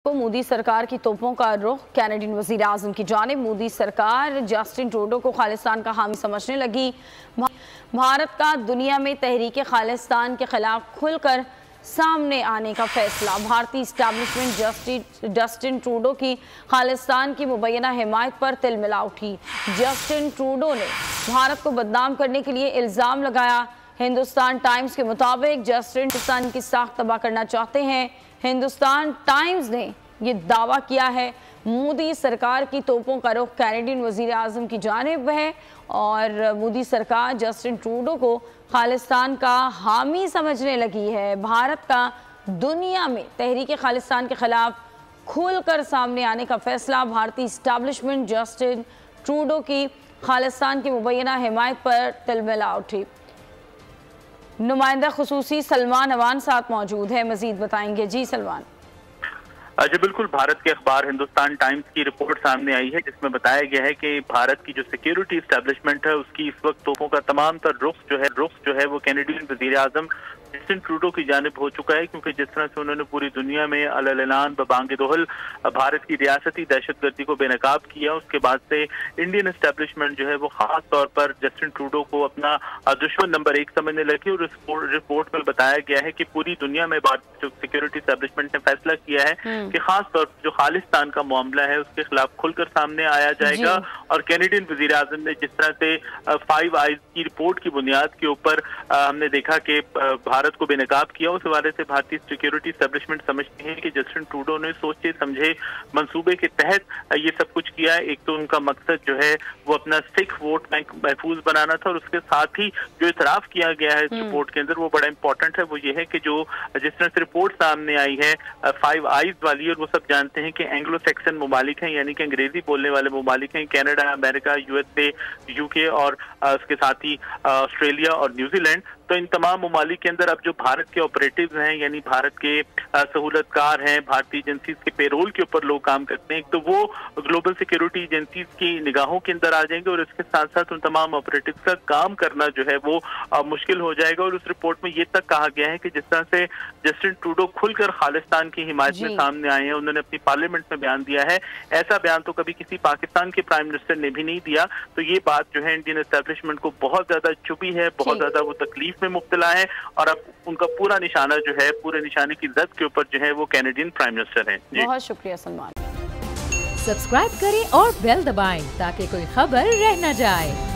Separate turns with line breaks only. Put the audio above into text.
को मोदी सरकार की तोपों का रुख कैनेडियन वजीर आजम की जानिब। मोदी सरकार जस्टिन ट्रूडो को खालिस्तान का हामी समझने लगी। भारत का दुनिया में तहरीक खालिस्तान के खिलाफ खुलकर सामने आने का फैसला। भारतीय इस्टेब्लिशमेंट जस्टिन ट्रूडो की खालिस्तान की मुबैना हिमायत पर तिलमिला उठी। जस्टिन ट्रूडो ने भारत को बदनाम करने के लिए इल्ज़ाम लगाया। हिंदुस्तान टाइम्स के मुताबिक जस्टिन पाकिस्तान की साख तबाह करना चाहते हैं। हिंदुस्तान टाइम्स ने यह दावा किया है। मोदी सरकार की तोपों का रुख कैनेडियन वजीर आजम की जानिब है और मोदी सरकार जस्टिन ट्रूडो को खालिस्तान का हामी समझने लगी है। भारत का दुनिया में तहरीक खालिस्तान के खिलाफ खुलकर सामने आने का फैसला। भारतीय इस्टेब्लिशमेंट जस्टिन ट्रूडो की खालिस्तान की मुबैना हिमायत पर तिलमिला उठी। नुमाइंदा खुसूसी सलमान अवान साथ मौजूद है, मजीद बताएंगे। जी सलमान।
जी बिल्कुल, भारत के अखबार हिंदुस्तान टाइम्स की रिपोर्ट सामने आई है जिसमें बताया गया है कि भारत की जो सिक्योरिटी एस्टेब्लिशमेंट है उसकी इस वक्त तोपों का तमाम तर रुख जो है वो कैनेडियन वजीर आजम जस्टिन ट्रूडो की जानिब हो चुका है, क्योंकि जिस तरह से उन्होंने पूरी दुनिया में अल-ऐलान बबांग दोहल भारत की रियासती दहशतगर्दी को बेनकाब किया, उसके बाद से इंडियन एस्टेब्लिशमेंट जो है वो खास तौर पर जस्टिन ट्रूडो को अपना दुश्मन नंबर 1 समझने लगी। और इस रिपोर्ट में बताया गया है कि पूरी दुनिया में जो सिक्योरिटी एस्टेब्लिशमेंट ने फैसला किया है कि खास तौर पर जो खालिस्तान का मामला है उसके खिलाफ खुलकर सामने आया जाएगा। और कैनेडियन वजीर आजम ने जिस तरह से 5 आइज की रिपोर्ट की बुनियाद के ऊपर हमने देखा कि भारत को बेनकाब किया, उस हवाले से भारतीय सिक्योरिटी एस्टेब्लिशमेंट समझते हैं कि जस्टिन ट्रूडो ने सोचे समझे मंसूबे के तहत ये सब कुछ किया है। एक तो उनका मकसद जो है वो अपना सिख वोट बैंक महफूज बनाना था, और उसके साथ ही जो इतराफ किया गया है इस रिपोर्ट के अंदर वो बड़ा इंपॉर्टेंट है। वो ये है कि जो जिस तरह से रिपोर्ट सामने आई है 5 आइज वाली, और वो सब जानते हैं कि एंग्लो सैक्सन ममालिक हैं, यानी कि अंग्रेजी बोलने वाले ममालिक हैं, कनाडा, अमेरिका, यूएसए, यूके और उसके साथ ही ऑस्ट्रेलिया और न्यूजीलैंड। तो इन तमाम ममालिक के अंदर अब जो भारत के ऑपरेटिव्स हैं, यानी भारत के सहूलतकार हैं, भारतीय एजेंसीज के पेरोल के ऊपर लोग काम करते हैं, तो वो ग्लोबल सिक्योरिटी एजेंसीज की निगाहों के अंदर आ जाएंगे और इसके साथ साथ उन तमाम ऑपरेटिव्स का काम करना जो है वो मुश्किल हो जाएगा। और उस रिपोर्ट में ये तक कहा गया है कि जिस तरह से जस्टिन ट्रूडो खुलकर खालिस्तान की हिमायत में सामने आए हैं, उन्होंने अपनी पार्लियामेंट में बयान दिया है, ऐसा बयान तो कभी किसी पाकिस्तान के प्राइम मिनिस्टर ने भी नहीं दिया। तो ये बात जो है इंडियन एस्टेब्लिशमेंट को बहुत ज्यादा चुभी है, बहुत ज्यादा वो तकलीफ में मुब्तला है, और अब उनका पूरा निशाना जो है, पूरे निशाने की जद के ऊपर जो है वो कैनेडियन प्राइम मिनिस्टर हैं।
बहुत शुक्रिया सलमान।
सब्सक्राइब करें और बेल दबाएं ताकि कोई खबर रह न जाए।